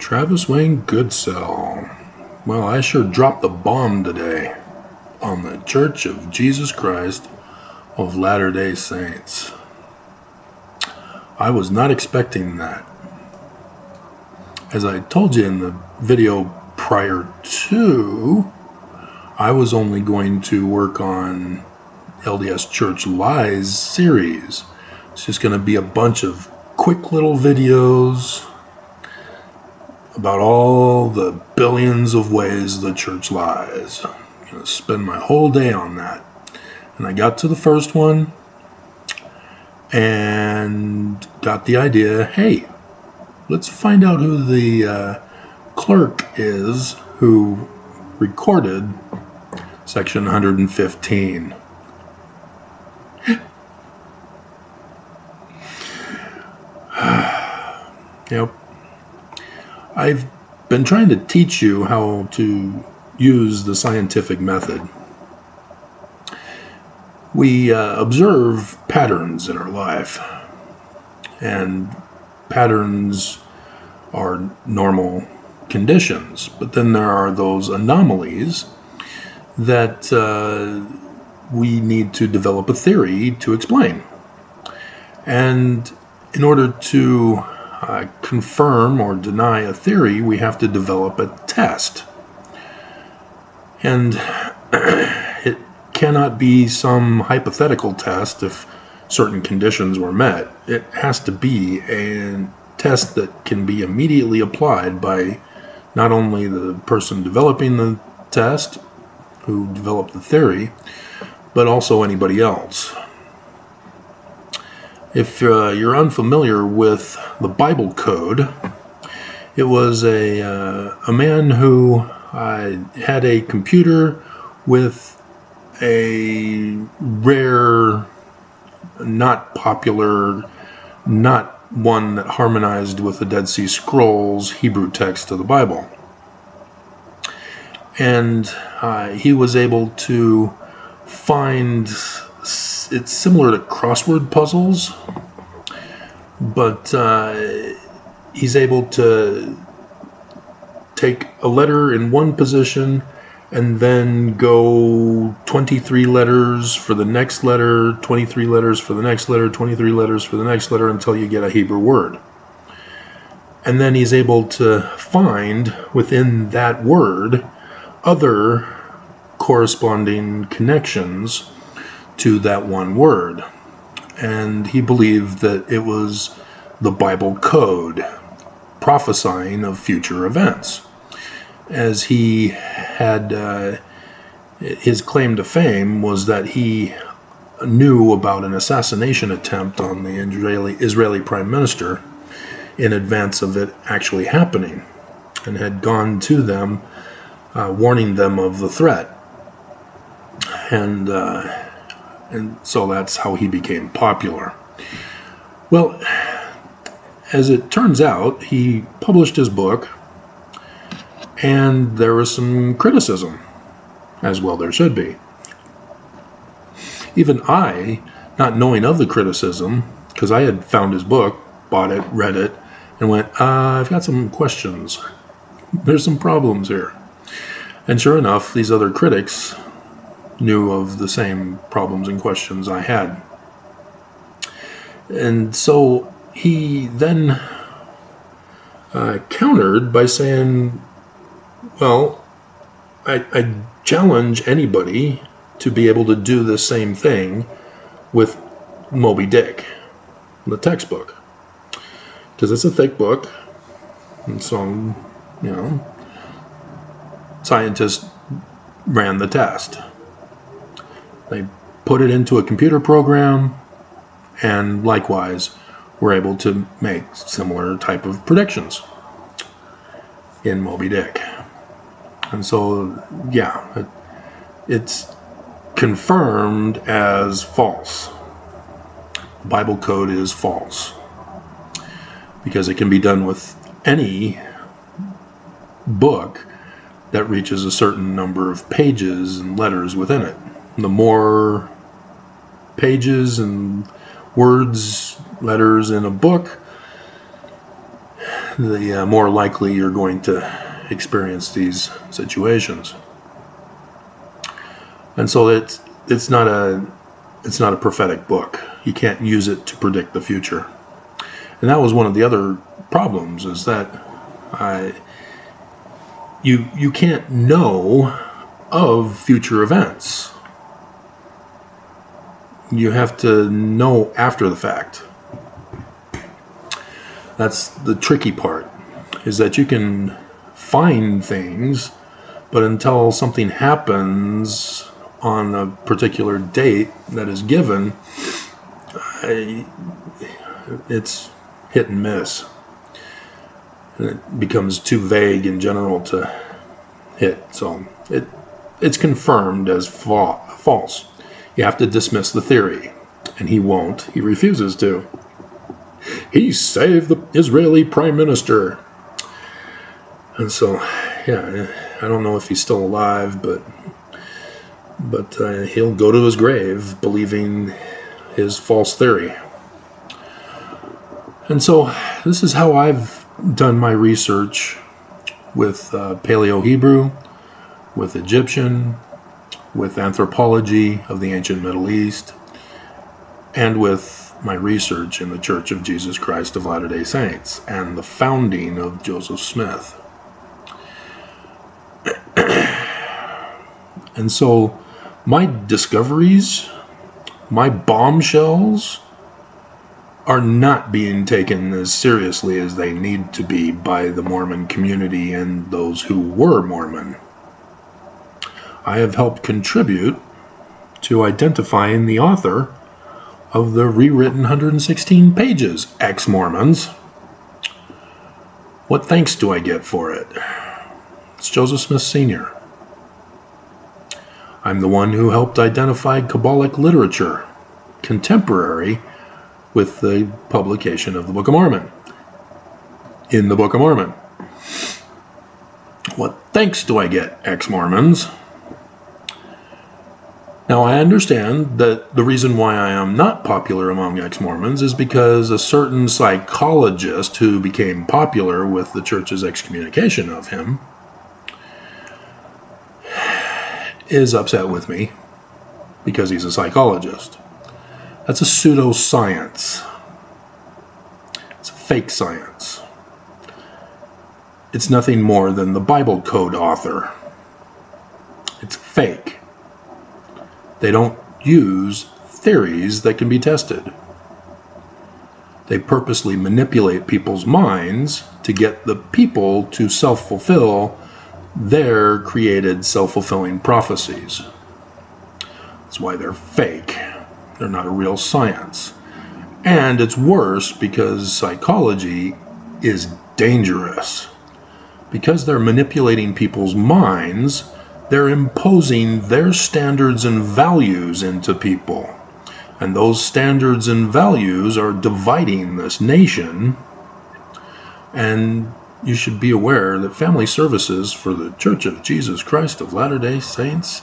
Travis Wayne Goodsell. Well, I sure dropped the bomb today on the Church of Jesus Christ of Latter-day Saints. I was not expecting that. As I told you in the video prior to, I was only going to work on LDS Church Lies series. It's just going to be a bunch of quick little videos about all the billions of ways the church lies. I'm going to spend my whole day on that. And I got to the first one and got the idea, hey, let's find out who the clerk is who recorded section 115. Yep. I've been trying to teach you how to use the scientific method. We observe patterns in our life, and patterns are normal conditions, but then there are those anomalies that we need to develop a theory to explain. And in order to confirm or deny a theory, we have to develop a test. And it cannot be some hypothetical test if certain conditions were met. It has to be a test that can be immediately applied by not only the person developing the test, who developed the theory, but also anybody else. If you're unfamiliar with the Bible code, it was a man who had a computer with a rare, not popular, not one that harmonized with the Dead Sea Scrolls Hebrew text of the Bible. And he was able to find, it's similar to crossword puzzles, but he's able to take a letter in one position and then go 23 letters for the next letter, 23 letters for the next letter, 23 letters for the next letter until you get a Hebrew word. And then he's able to find within that word other corresponding connections to that one word. And he believed that it was the Bible code prophesying of future events. As he had his claim to fame was that he knew about an assassination attempt on the Israeli prime minister in advance of it actually happening, and had gone to them warning them of the threat. And so that's how he became popular. Well, as it turns out, he published his book, and there was some criticism, as well there should be. Even I, not knowing of the criticism, because I had found his book, bought it, read it, and went, I've got some questions. There's some problems here. And sure enough, these other critics knew of the same problems and questions I had. And so he then countered by saying, well, I challenge anybody to be able to do the same thing with Moby Dick, the textbook. Because it's a thick book, and so, scientists ran the test. They put it into a computer program, and likewise were able to make similar type of predictions in Moby Dick. And so, yeah, it's confirmed as false. The Bible code is false, because it can be done with any book that reaches a certain number of pages and letters within it. The more pages and words, letters in a book, the more likely you're going to experience these situations. And so it's not a prophetic book. You can't use it to predict the future. And that was one of the other problems, is that you can't know of future events. You have to know after the fact. That's the tricky part, is that you can find things, but until something happens on a particular date that is given, it's hit and miss. And it becomes too vague in general to hit. So it's confirmed as false. You have to dismiss the theory, and he won't. He refuses to. He saved the Israeli prime minister. And so, yeah, I don't know if he's still alive, but he'll go to his grave believing his false theory. And so this is how I've done my research with Paleo-Hebrew, with Egyptian, with anthropology of the ancient Middle East, and with my research in the Church of Jesus Christ of Latter-day Saints and the founding of Joseph Smith. And so my discoveries, my bombshells, are not being taken as seriously as they need to be by the Mormon community and those who were Mormon. I have helped contribute to identifying the author of the rewritten 116 pages, ex-Mormons. What thanks do I get for it? It's Joseph Smith Sr. I'm the one who helped identify Kabbalic literature, contemporary with the publication of the Book of Mormon, in the Book of Mormon. What thanks do I get, ex-Mormons? Now, I understand that the reason why I am not popular among ex-Mormons is because a certain psychologist who became popular with the church's excommunication of him is upset with me because he's a psychologist. That's a pseudoscience. It's a fake science. It's nothing more than the Bible code author. It's fake. They don't use theories that can be tested. They purposely manipulate people's minds to get the people to self-fulfill their created self-fulfilling prophecies. That's why they're fake. They're not a real science. And it's worse because psychology is dangerous. Because they're manipulating people's minds, they're imposing their standards and values into people. And those standards and values are dividing this nation. And you should be aware that family services for the Church of Jesus Christ of Latter-day Saints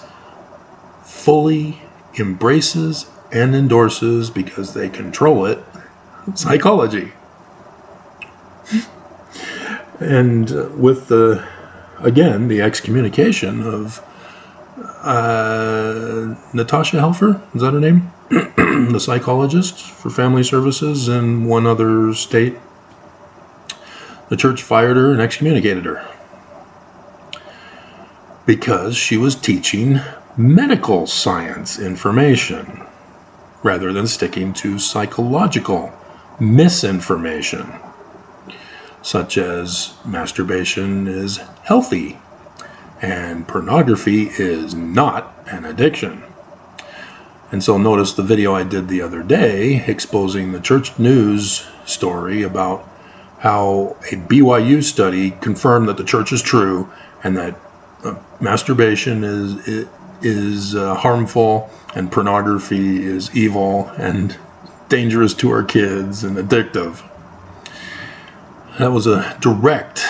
fully embraces and endorses, because they control it, psychology. And with the excommunication of Natasha Helfer, is that her name? The psychologist for family services in one other state. The church fired her and excommunicated her because she was teaching medical science information rather than sticking to psychological misinformation, such as masturbation is healthy and pornography is not an addiction. And so notice the video I did the other day exposing the church news story about how a BYU study confirmed that the church is true and that masturbation is harmful and pornography is evil and dangerous to our kids and addictive. That was a direct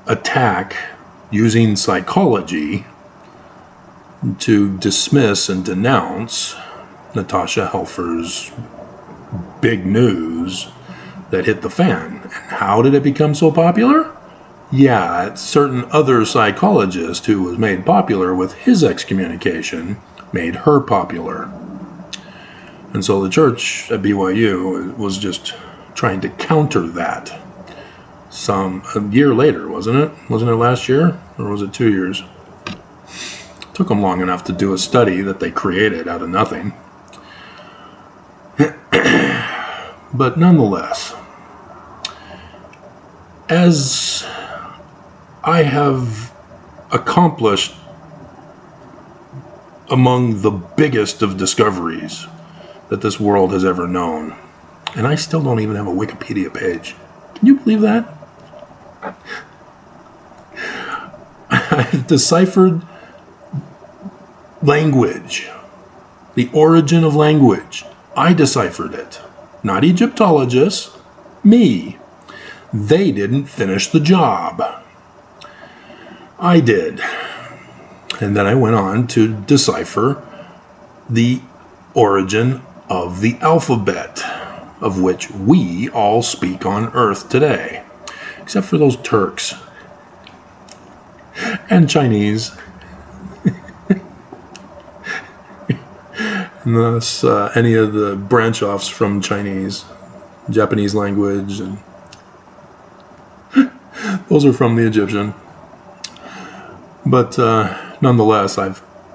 attack using psychology to dismiss and denounce Natasha Helfer's big news that hit the fan. And how did it become so popular? Yeah, a certain other psychologist who was made popular with his excommunication made her popular. And so the church at BYU was just trying to counter that. A year later, wasn't it? Wasn't it last year? Or was it 2 years? It took them long enough to do a study that they created out of nothing. But nonetheless, as I have accomplished among the biggest of discoveries that this world has ever known, and I still don't even have a Wikipedia page. Can you believe that? I've deciphered language, the origin of language. I deciphered it, not Egyptologists, me. They didn't finish the job. I did. And then I went on to decipher the origin of the alphabet, of which we all speak on Earth today, except for those Turks and Chinese, and thus any of the branch-offs from Chinese, Japanese language, and those are from the Egyptian. But nonetheless,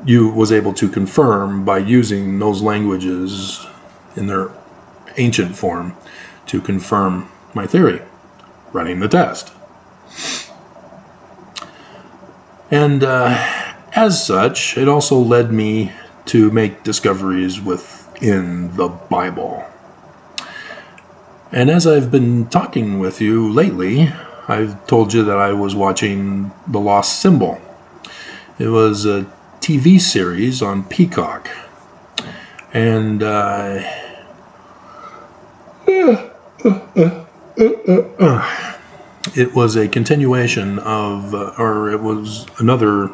you was able to confirm by using those languages in their ancient form to confirm my theory, running the test. And as such, it also led me to make discoveries within the Bible. And as I've been talking with you lately, I've told you that I was watching The Lost Symbol. It was a TV series on Peacock. And it was a continuation of, or it was another,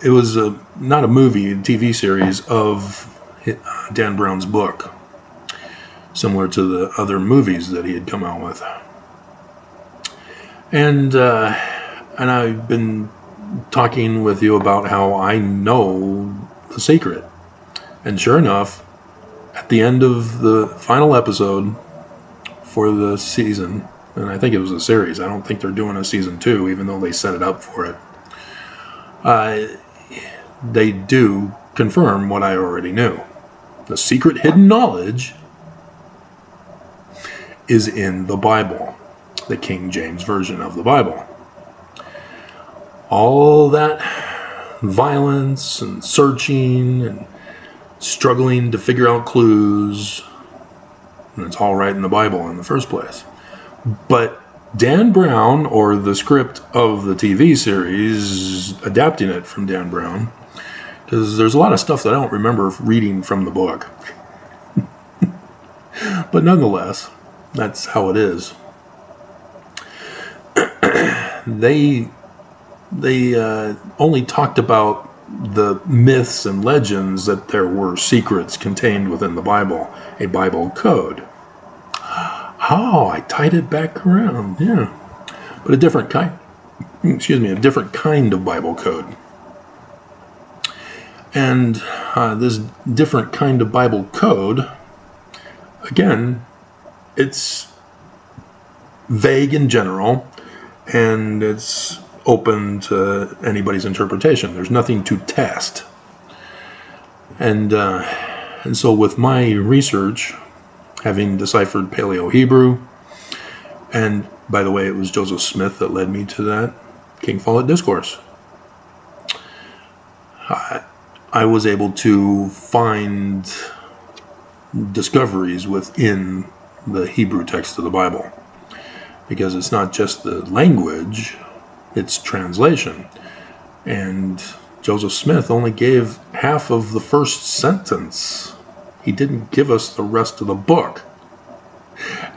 it was not a movie, a TV series of Dan Brown's book, similar to the other movies that he had come out with. And I've been talking with you about how I know the secret. And sure enough, at the end of the final episode for the season, and I think it was a series, I don't think they're doing a season 2, even though they set it up for it, they do confirm what I already knew. The secret hidden knowledge is in the Bible, the King James Version of the Bible. All that violence and searching and struggling to figure out clues, and it's all right in the Bible in the first place. But Dan Brown, or the script of the TV series, adapting it from Dan Brown, because there's a lot of stuff that I don't remember reading from the book. But nonetheless, that's how it is. They only talked about the myths and legends that there were secrets contained within the Bible, a Bible code. Oh, I tied it back around, yeah. But a different kind of Bible code. And this different kind of Bible code, again, it's vague in general, and it's open to anybody's interpretation. There's nothing to test. And so with my research, having deciphered Paleo-Hebrew, and by the way, it was Joseph Smith that led me to that King Follett Discourse, I was able to find discoveries within the Hebrew text of the Bible, because it's not just the language, it's translation. And Joseph Smith only gave half of the first sentence. He didn't give us the rest of the book.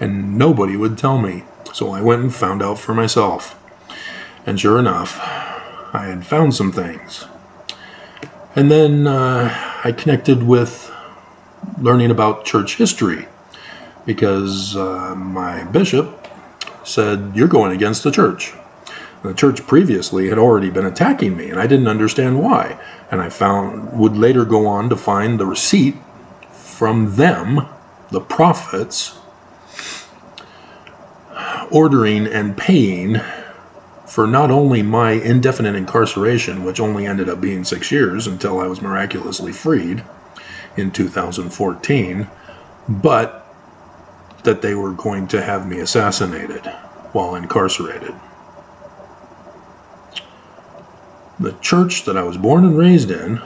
And nobody would tell me. So I went and found out for myself. And sure enough, I had found some things. And then I connected with learning about church history, because my bishop said, "You're going against the church." The church previously had already been attacking me, and I didn't understand why. And I would later go on to find the receipt from them, the prophets, ordering and paying for not only my indefinite incarceration, which only ended up being 6 years until I was miraculously freed in 2014, but that they were going to have me assassinated while incarcerated. The church that I was born and raised in,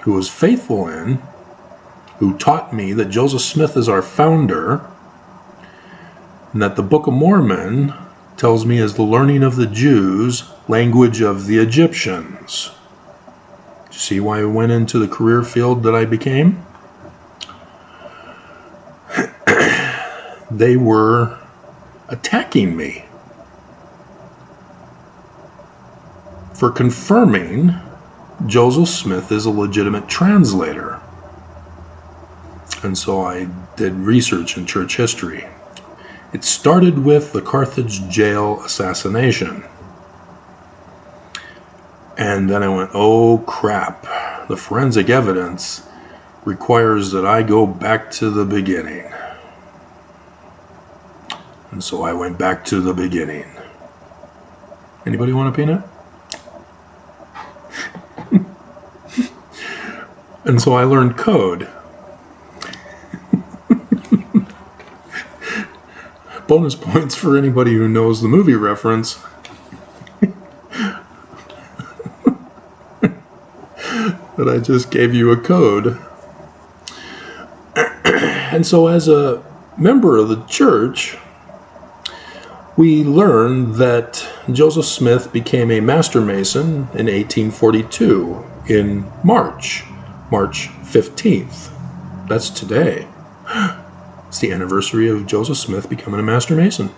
who was faithful in, who taught me that Joseph Smith is our founder, and that the Book of Mormon tells me is the learning of the Jews, language of the Egyptians. See why I went into the career field that I became? They were attacking me for confirming Joseph Smith is a legitimate translator. And so I did research in church history. It started with the Carthage jail assassination. And then I went, oh crap, the forensic evidence requires that I go back to the beginning. And so I went back to the beginning. Anybody want a peanut? And so I learned code. Bonus points for anybody who knows the movie reference. That I just gave you a code. And so as a member of the church, we learned that Joseph Smith became a Master Mason in 1842 in March 15th. That's today. It's the anniversary of Joseph Smith becoming a Master Mason.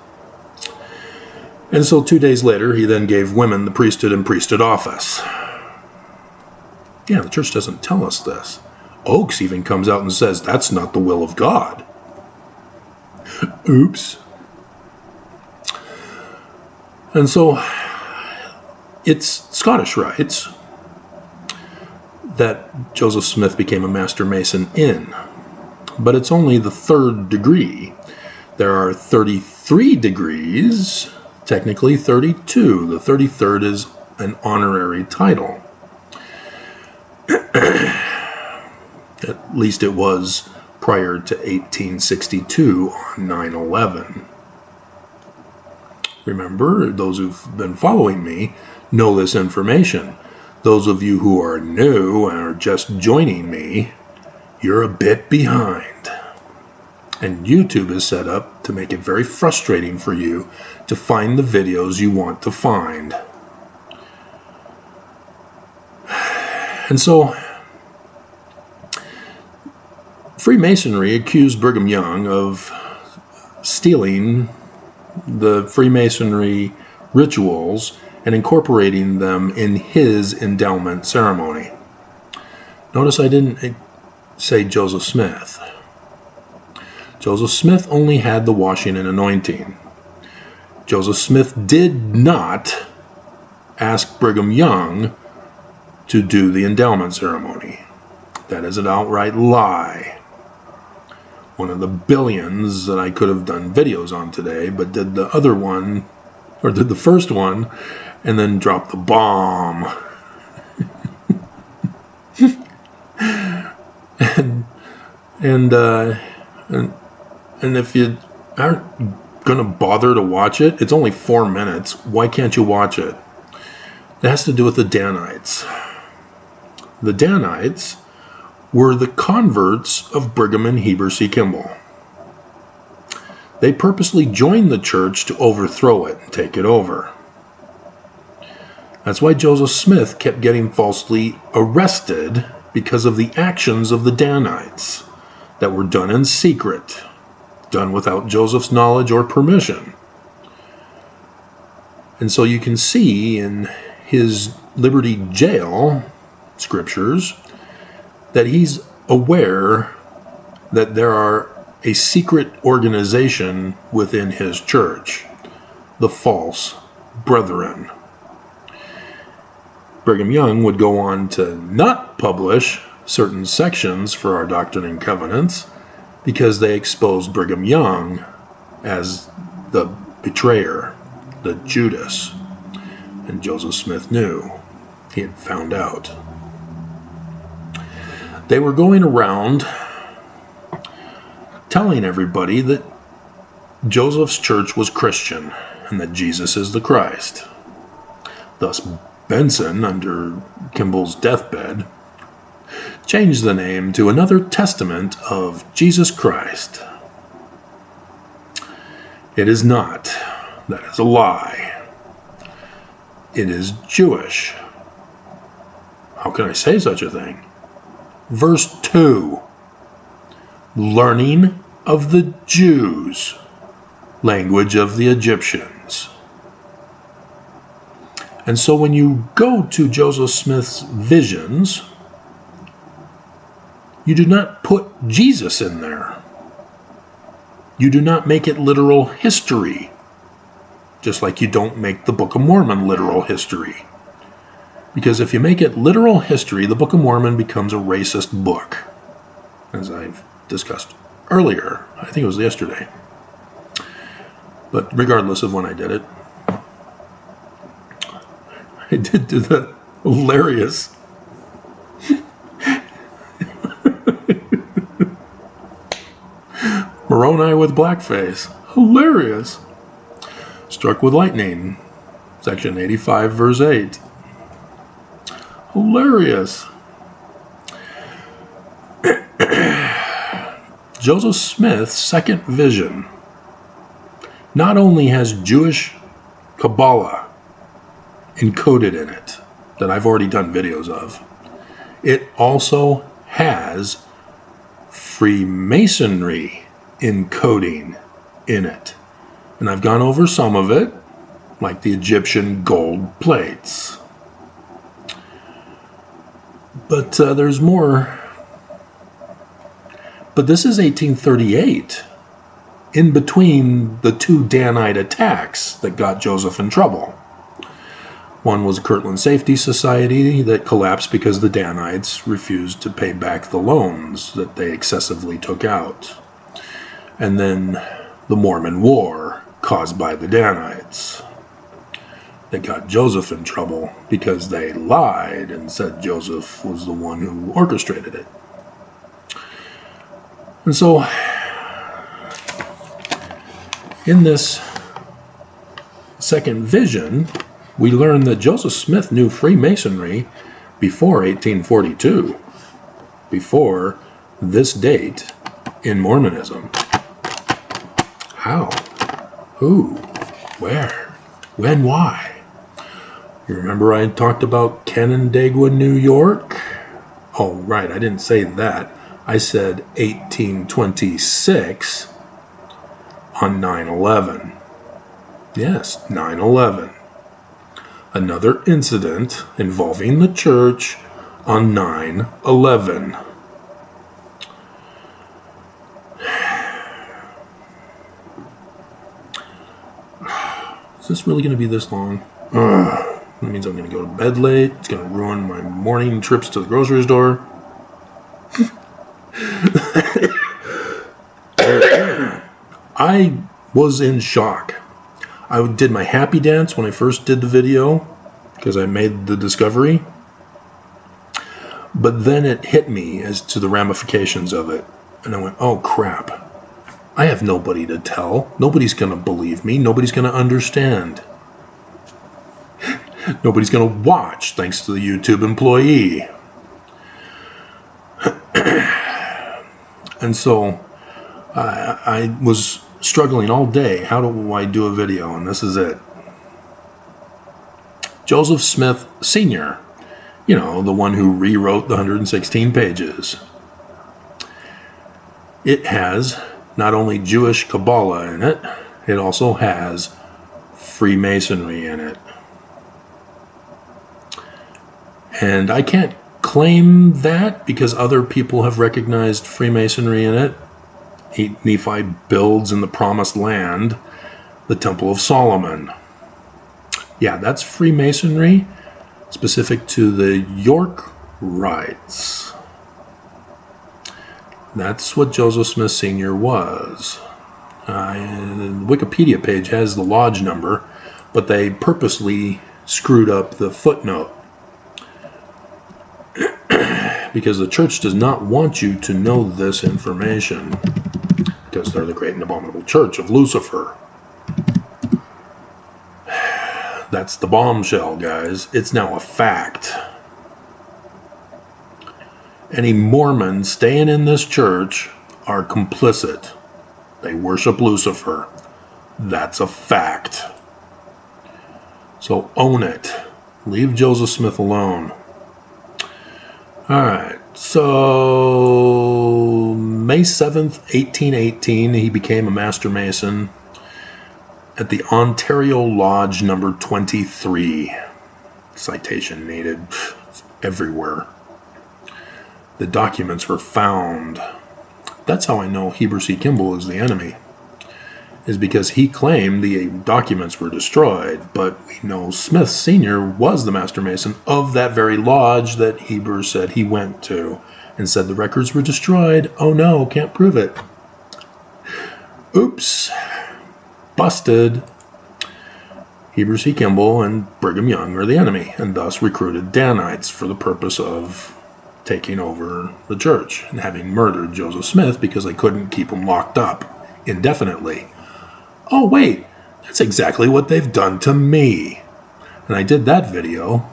And so 2 days later, he then gave women the priesthood and priesthood office. Yeah, the church doesn't tell us this. Oakes even comes out and says, that's not the will of God. Oops. And so it's Scottish rites that Joseph Smith became a Master Mason in. But it's only the 3rd degree. There are 33 degrees, technically 32. The 33rd is an honorary title. At least it was prior to 1862 on 9/11. Remember, those who've been following me know this information. Those of you who are new and are just joining me, you're a bit behind. And YouTube is set up to make it very frustrating for you to find the videos you want to find. And so, Freemasonry accused Brigham Young of stealing the Freemasonry rituals and incorporating them in his endowment ceremony. Notice I didn't say Joseph Smith. Joseph Smith only had the washing and anointing. Joseph Smith did not ask Brigham Young to do the endowment ceremony. That is an outright lie. One of the billions that I could have done videos on today, but did the other one, or did the first one, and then dropped the bomb. And if you aren't going to bother to watch it, it's only 4 minutes. Why can't you watch it? It has to do with the Danites. The Danites were the converts of Brigham and Heber C. Kimball. They purposely joined the church to overthrow it and take it over. That's why Joseph Smith kept getting falsely arrested, because of the actions of the Danites that were done in secret, done without Joseph's knowledge or permission. And so you can see in his Liberty Jail scriptures that he's aware that there are a secret organization within his church, the False Brethren. Brigham Young would go on to not publish certain sections for our Doctrine and Covenants because they exposed Brigham Young as the betrayer, the Judas. And Joseph Smith knew. He had found out. They were going around telling everybody that Joseph's church was Christian and that Jesus is the Christ. Thus, Benson, under Kimball's deathbed, changed the name to Another Testament of Jesus Christ. It is not. That is a lie. It is Jewish. How can I say such a thing? Verse 2. Learning of the Jews, language of the Egyptians. And so when you go to Joseph Smith's visions, you do not put Jesus in there. You do not make it literal history, just like you don't make the Book of Mormon literal history. Because if you make it literal history, the Book of Mormon becomes a racist book, as I've discussed earlier. I think it was yesterday. But regardless of when I did it, I did do that hilarious Moroni with blackface. Hilarious. Struck with lightning. Section 85, verse 8. Hilarious. Joseph Smith's second vision not only has Jewish Kabbalah encoded in it, that I've already done videos of, it also has Freemasonry encoding in it. And I've gone over some of it, like the Egyptian gold plates. But there's more. But this is 1838, in between the two Danite attacks that got Joseph in trouble. One was Kirtland Safety Society that collapsed because the Danites refused to pay back the loans that they excessively took out. And then the Mormon War caused by the Danites that got Joseph in trouble because they lied and said Joseph was the one who orchestrated it. And so, in this second vision, we learn that Joseph Smith knew Freemasonry before 1842, before this date in Mormonism. How? Who? Where? When? Why? You remember I talked about Canandaigua, New York? Oh, right, I didn't say that. I said 1826 on 9/11. Yes, 9/11. Another incident involving the church on 9/11. Is this really going to be this long? That means I'm going to go to bed late. It's going to ruin my morning trips to the grocery store. I was in shock. I did my happy dance when I first did the video because I made the discovery. But then it hit me as to the ramifications of it. And I went, oh crap. I have nobody to tell. Nobody's going to believe me. Nobody's going to understand. Nobody's going to watch, thanks to the YouTube employee. And so I was struggling all day. How do I do a video? And this is it. Joseph Smith Sr., you know, the one who rewrote the 116 pages. It has not only Jewish Kabbalah in it, it also has Freemasonry in it. And I can't claim that because other people have recognized Freemasonry in it. Nephi builds in the Promised Land the Temple of Solomon. Yeah, that's Freemasonry, specific to the York Rites. That's what Joseph Smith Sr. was. The Wikipedia page has the lodge number, but they purposely screwed up the footnote because the church does not want you to know this information because they're the great and abominable church of Lucifer. That's the bombshell, guys. It's now a fact. Any Mormons staying in this church are complicit. They worship Lucifer. That's a fact. So own it. Leave Joseph Smith alone. Alright, so May 7th, 1818, he became a Master Mason at the Ontario Lodge number 23. Citation needed. It's everywhere. The documents were found. That's how I know Heber C. Kimball is the enemy, is because he claimed the documents were destroyed, but we know Smith Sr. was the Master Mason of that very lodge that Heber said he went to and said the records were destroyed. Oh no, can't prove it. Oops. Busted. Heber C. Kimball and Brigham Young are the enemy, and thus recruited Danites for the purpose of taking over the church and having murdered Joseph Smith because they couldn't keep him locked up indefinitely. Oh wait, that's exactly what they've done to me. And I did that video.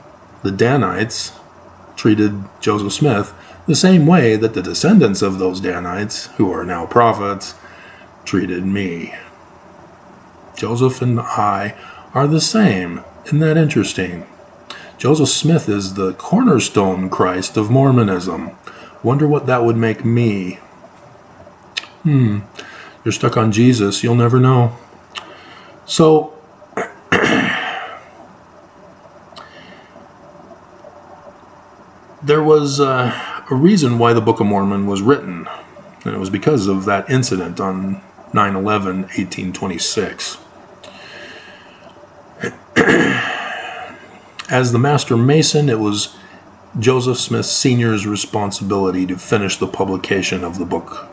The Danites treated Joseph Smith the same way that the descendants of those Danites, who are now prophets, treated me. Joseph and I are the same. Isn't that interesting? Joseph Smith is the cornerstone Christ of Mormonism. Wonder what that would make me. You're stuck on Jesus, you'll never know. So, there was a reason why the Book of Mormon was written, and it was because of that incident on 9/11/1826. As the Master Mason, it was Joseph Smith Sr.'s responsibility to finish the publication of the book.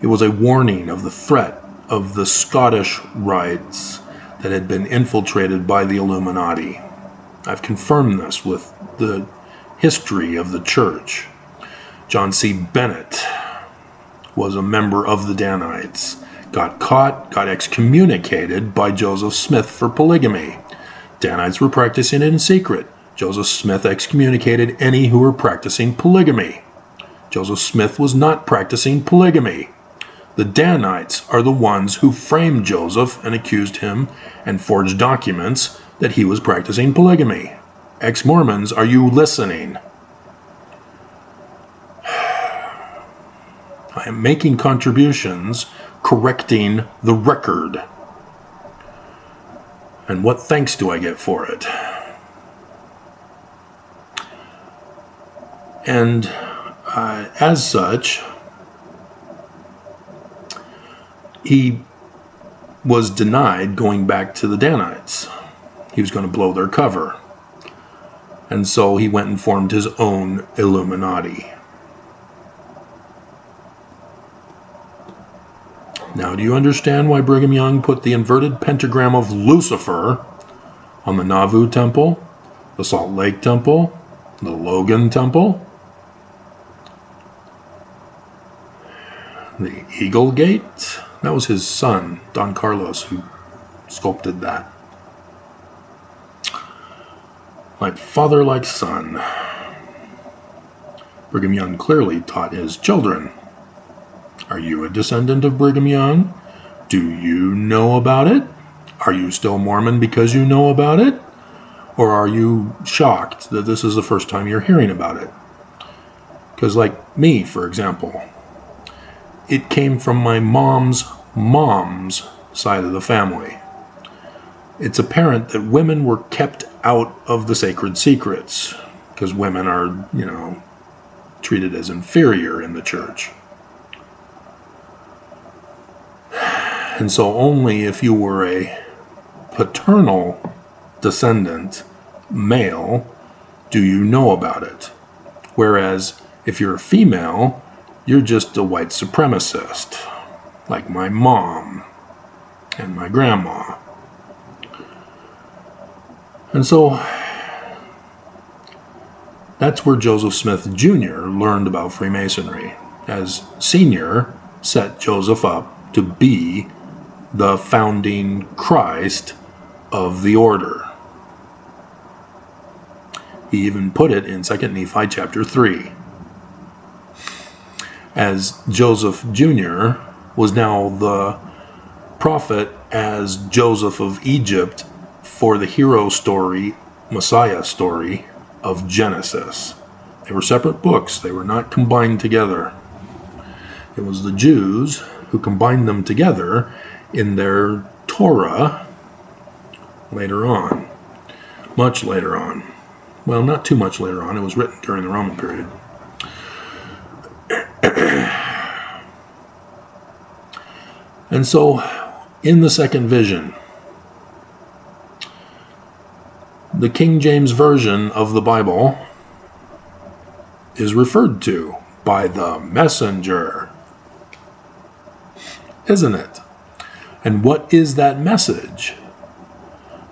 It was a warning of the threat of the Scottish rites that had been infiltrated by the Illuminati. I've confirmed this with the history of the church. John C. Bennett was a member of the Danites, got caught, got excommunicated by Joseph Smith for polygamy. Danites were practicing it in secret. Joseph Smith excommunicated any who were practicing polygamy. Joseph Smith was not practicing polygamy. The Danites are the ones who framed Joseph and accused him and forged documents that he was practicing polygamy. Ex-Mormons, are you listening? I am making contributions, correcting the record. And what thanks do I get for it? And as such, he was denied going back to the Danites. He was going to blow their cover. And so he went and formed his own Illuminati. Now, do you understand why Brigham Young put the inverted pentagram of Lucifer on the Nauvoo Temple, the Salt Lake Temple, the Logan Temple, the Eagle Gate? That was his son, Don Carlos, who sculpted that. Like father, like son. Brigham Young clearly taught his children. Are you a descendant of Brigham Young? Do you know about it? Are you still Mormon because you know about it? Or are you shocked that this is the first time you're hearing about it? Because like me, for example, it came from my mom's side of the family. It's apparent that women were kept out of the sacred secrets. because women are, treated as inferior in the church. And so only if you were a paternal descendant, male, do you know about it. Whereas if you're a female, you're just a white supremacist, like my mom and my grandma. And so that's where Joseph Smith Jr. learned about Freemasonry, as Sr. set Joseph up to be the founding Christ of the order. He even put it in 2 Nephi chapter 3. As Joseph Jr. was now the prophet as Joseph of Egypt for the hero story, Messiah story of Genesis. They were separate books. They were not combined together. It was the Jews who combined them together in their Torah later on. Much later on. Well, not too much later on. It was written during the Roman period. And so, in the second vision, the King James Version of the Bible is referred to by the messenger, isn't it? And what is that message?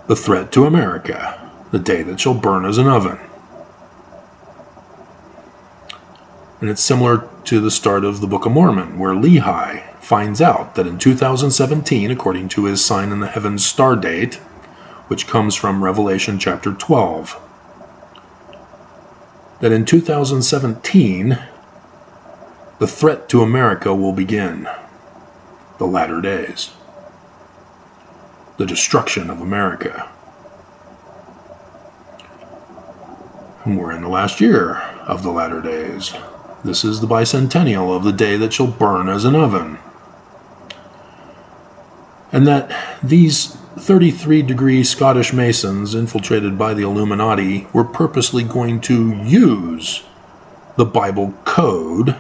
The threat to America, the day that shall burn as an oven. And it's similar to the start of the Book of Mormon, where Lehi finds out that in 2017, according to his sign in the heavens star date, which comes from Revelation chapter 12, that in 2017, the threat to America will begin, the latter days, the destruction of America. And we're in the last year of the latter days. This is the bicentennial of the day that shall burn as an oven. And that these 33-degree Scottish Masons infiltrated by the Illuminati were purposely going to use the Bible code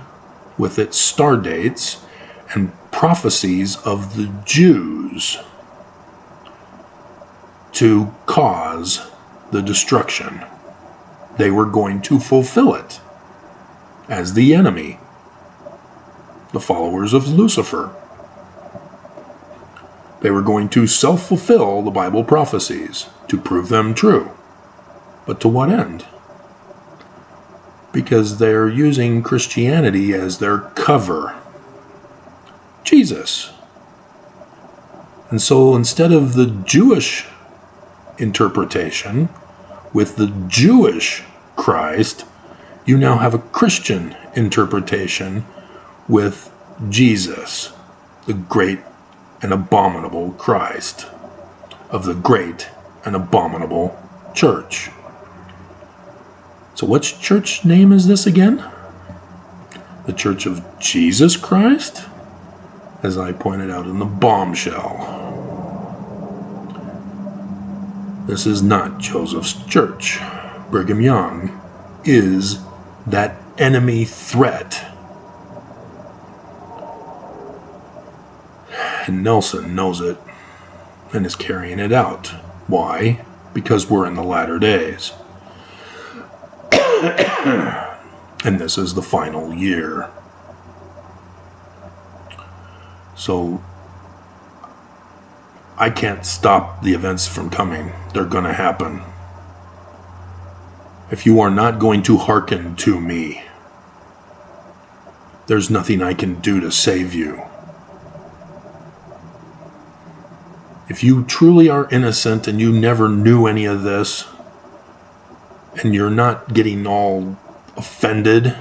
with its star dates and prophecies of the Jews to cause the destruction. They were going to fulfill it as the enemy, the followers of Lucifer. They were going to self-fulfill the Bible prophecies to prove them true. But to what end? Because they're using Christianity as their cover. Jesus. And so instead of the Jewish interpretation with the Jewish Christ, you now have a Christian interpretation with Jesus, the great and abominable Christ of the great and abominable church. So which church name is this again? The Church of Jesus Christ? As I pointed out in the bombshell. This is not Joseph's church. Brigham Young is that enemy threat. And Nelson knows it and is carrying it out. Why? Because we're in the latter days. And this is the final year. So I can't stop the events from coming. They're going to happen. If you are not going to hearken to me, there's nothing I can do to save you. If you truly are innocent and you never knew any of this, and you're not getting all offended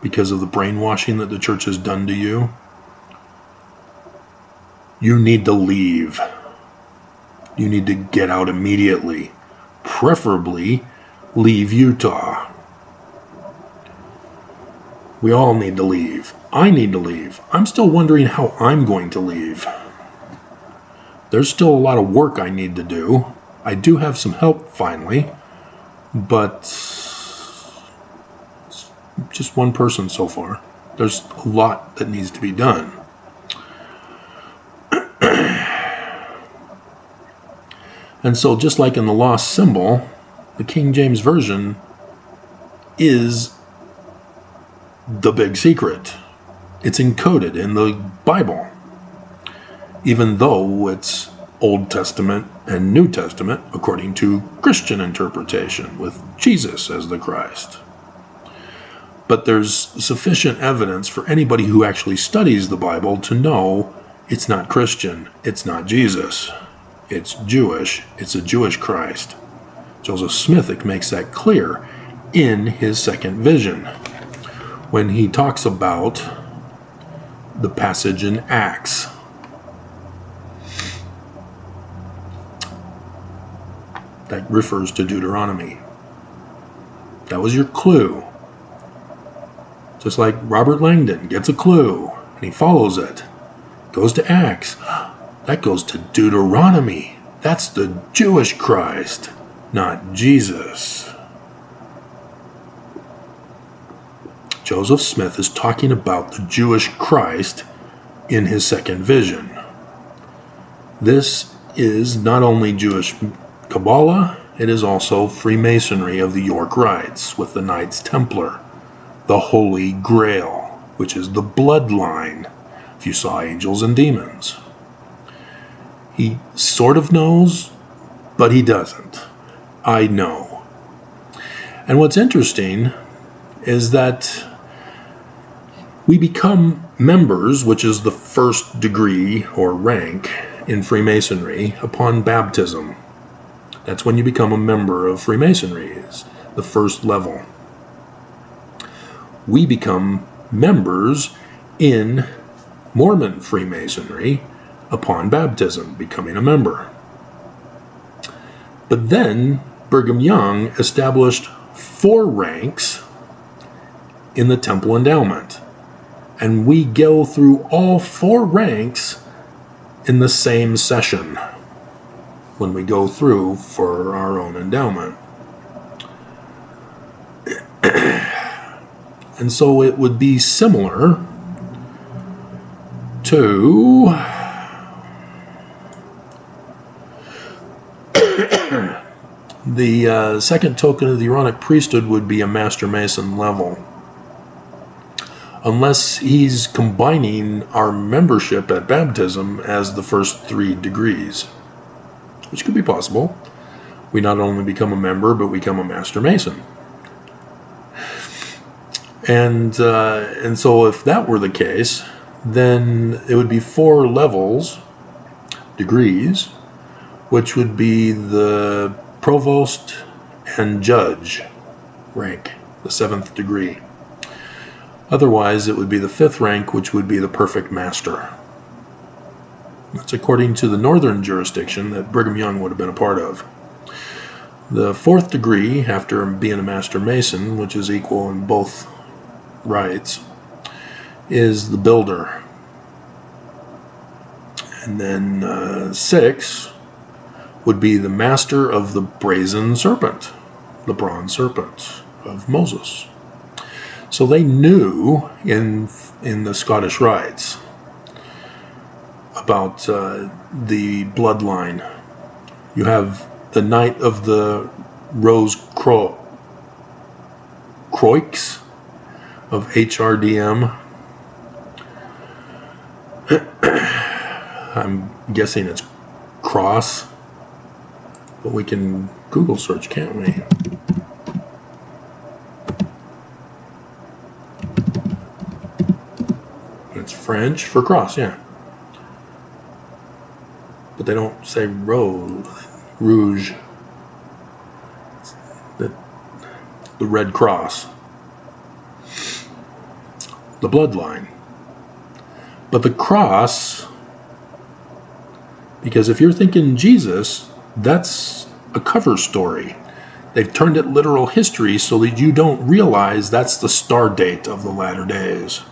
because of the brainwashing that the church has done to you, you need to leave. You need to get out immediately. Preferably, leave Utah. We all need to leave. I need to leave. I'm still wondering how I'm going to leave. There's still a lot of work I need to do. I do have some help finally. but just one person so far. There's a lot that needs to be done. And so just like in the lost symbol, the King James Version is the big secret. It's encoded in the Bible, even though it's Old Testament and New Testament according to Christian interpretation, with Jesus as the Christ. But there's sufficient evidence for anybody who actually studies the Bible to know it's not Christian, it's not Jesus, it's Jewish, it's a Jewish Christ. Joseph Smith makes that clear in his second vision when he talks about the passage in Acts. That refers to Deuteronomy. That was your clue. Just like Robert Langdon gets a clue and he follows it. Goes to Acts. That goes to Deuteronomy. That's the Jewish Christ, not Jesus. Joseph Smith is talking about the Jewish Christ in his second vision. This is not only Jewish Kabbalah, it is also Freemasonry of the York Rites with the Knights Templar, the Holy Grail, which is the bloodline, if you saw Angels and Demons. He sort of knows, but he doesn't. I know. And what's interesting is that we become members, which is the first degree or rank in Freemasonry, upon baptism. That's when you become a member of Freemasonry, is the first level. We become members in Mormon Freemasonry upon baptism, becoming a member. But then Brigham Young established 4 ranks in the Temple Endowment. And we go through all 4 ranks in the same session when we go through for our own endowment. And so it would be similar to the second token of the Aaronic priesthood would be a Master Mason level. Unless he's combining our membership at baptism as the first 3 degrees, which could be possible. We not only become a member, but we become a Master Mason. And so if that were the case, then it would be 4 levels, degrees, which would be the Provost and Judge rank, the 7th degree. Otherwise, it would be the 5th rank, which would be the Perfect Master. That's according to the northern jurisdiction that Brigham Young would have been a part of. The 4th degree, after being a Master Mason, which is equal in both rites, is the Builder. And then 6 would be the Master of the Brazen Serpent, the Bronze Serpent of Moses. So they knew in the Scottish Rites about the bloodline. You have the Knight of the Rose Croix of HRDM. I'm guessing it's cross, but we can Google search, can't we? It's French for cross, yeah. But they don't say rouge. The red cross. The bloodline. But the cross, because if you're thinking Jesus, that's a cover story. They've turned it literal history so that you don't realize that's the star date of the latter days.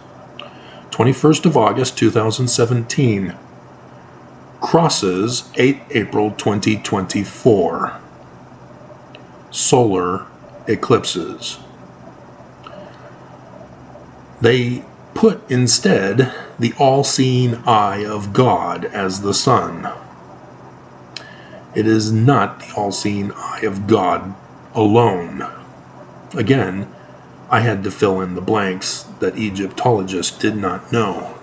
21st of August, 2017. Crosses, 8 April 2024. Solar eclipses. They put instead the all-seeing eye of God as the sun. It is not the all-seeing eye of God alone. Again, I had to fill in the blanks that Egyptologists did not know.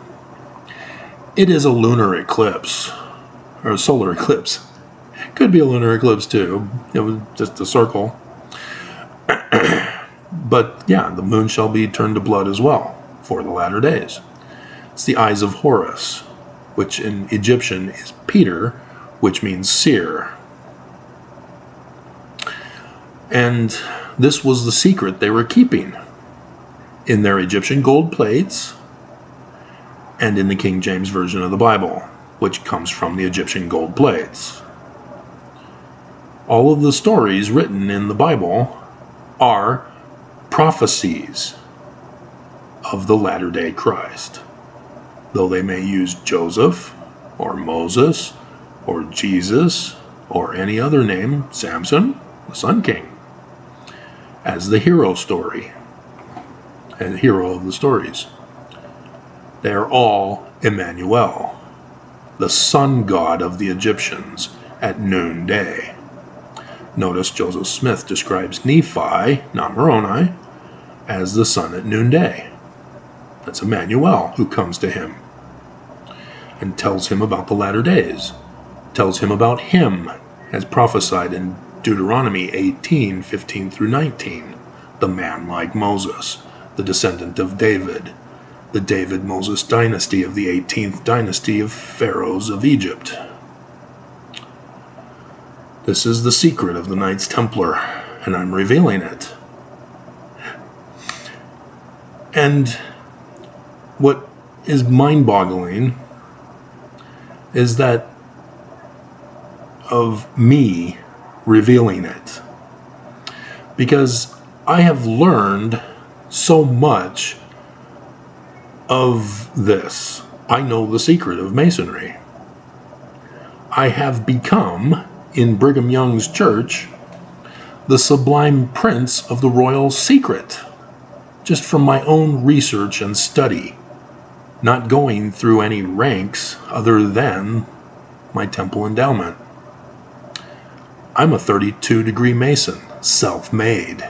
It is a lunar eclipse, or a solar eclipse. Could be a lunar eclipse too. It was just a circle. But yeah, the moon shall be turned to blood as well for the latter days. It's the eyes of Horus, which in Egyptian is Peter, which means seer. And this was the secret they were keeping in their Egyptian gold plates and in the King James Version of the Bible, which comes from the Egyptian gold plates. All of the stories written in the Bible are prophecies of the latter-day Christ, though they may use Joseph or Moses or Jesus or any other name, Samson, the Sun King, as the hero story and hero of the stories. They are all Emmanuel, the sun god of the Egyptians at noonday. Notice Joseph Smith describes Nephi, not Moroni, as the sun at noonday. That's Emmanuel who comes to him and tells him about the latter days, tells him about him as prophesied in Deuteronomy 18:15 through 19, the man like Moses, the descendant of David, the David-Moses dynasty of the 18th dynasty of pharaohs of Egypt. This is the secret of the Knights Templar, and I'm revealing it. And what is mind-boggling is that of me revealing it. Because I have learned so much of this. I know the secret of Masonry. I have become, in Brigham Young's church, the sublime prince of the royal secret, just from my own research and study, not going through any ranks other than my temple endowment. I'm a 32-degree Mason, self-made.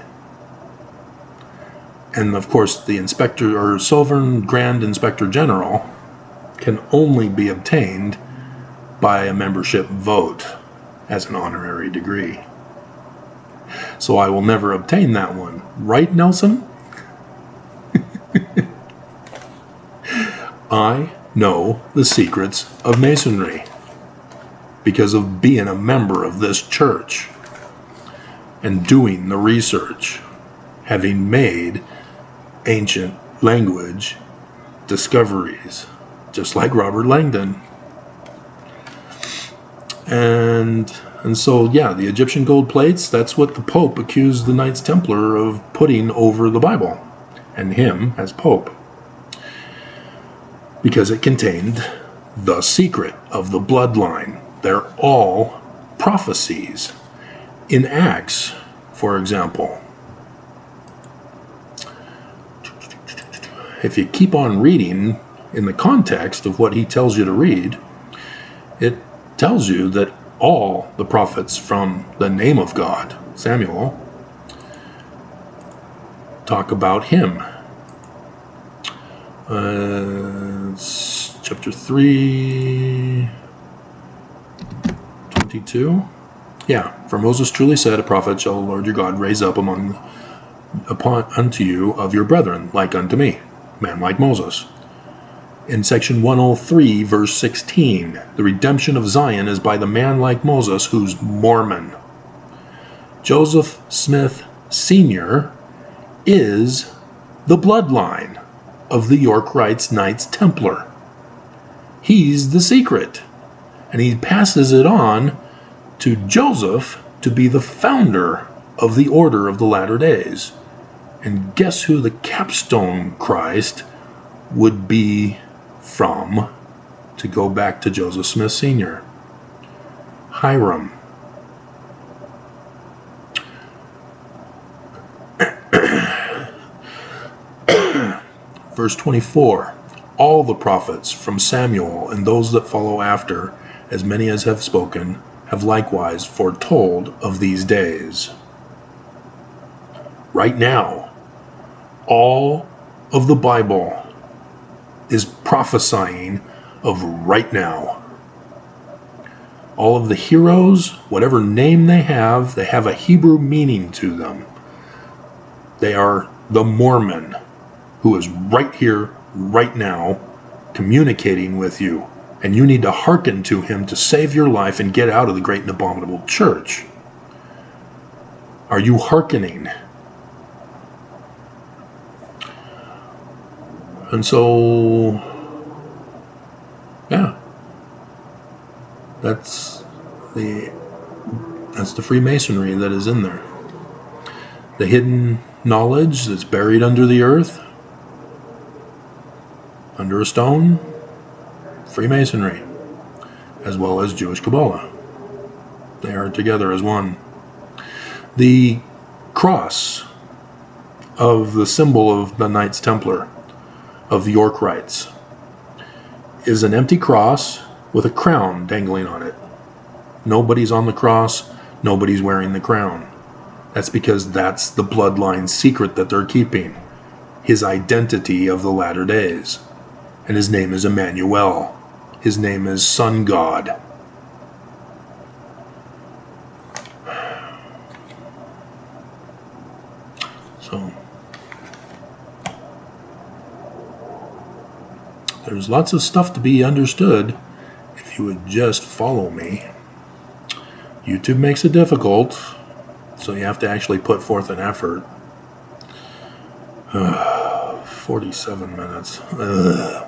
And of course, the Inspector or Sovereign Grand Inspector General can only be obtained by a membership vote as an honorary degree. So I will never obtain that one. Right, Nelson? I know the secrets of Masonry because of being a member of this church and doing the research, having made ancient language discoveries, just like Robert Langdon. And so, yeah, the Egyptian gold plates, that's what the Pope accused the Knights Templar of putting over the Bible, and him as Pope, because it contained the secret of the bloodline. They're all prophecies. In Acts, for example, if you keep on reading in the context of what he tells you to read, it tells you that all the prophets from the name of God, Samuel, talk about him. Chapter 3, 22. Yeah, for Moses truly said, a prophet shall the Lord your God raise up unto you of your brethren, like unto me, man like Moses. In section 103, verse 16, the redemption of Zion is by the man like Moses who's Mormon. Joseph Smith Sr. is the bloodline of the York Rites Knights Templar. He's the secret, and he passes it on to Joseph to be the founder of the Order of the Latter Days. And guess who the capstone Christ would be from, to go back to Joseph Smith Sr.? Hiram. verse 24. All the prophets from Samuel and those that follow after, as many as have spoken, have likewise foretold of these days. Right now, all of the Bible is prophesying of right now. All of the heroes, whatever name they have a Hebrew meaning to them. They are the Mormon, who is right here, right now, communicating with you. And you need to hearken to him to save your life and get out of the great and abominable church. Are you hearkening? And so, yeah, that's the Freemasonry that is in there. The hidden knowledge that's buried under the earth, under a stone, Freemasonry, as well as Jewish Kabbalah. They are together as one. The cross of the symbol of the Knights Templar, of the Yorkites, is an empty cross with a crown dangling on it. Nobody's on the cross, nobody's wearing the crown. That's because that's the bloodline secret that they're keeping. His identity of the latter days. And his name is Emmanuel. His name is Sun God. So, there's lots of stuff to be understood if you would just follow me. YouTube makes it difficult, so you have to actually put forth an effort. 47 minutes. Ugh.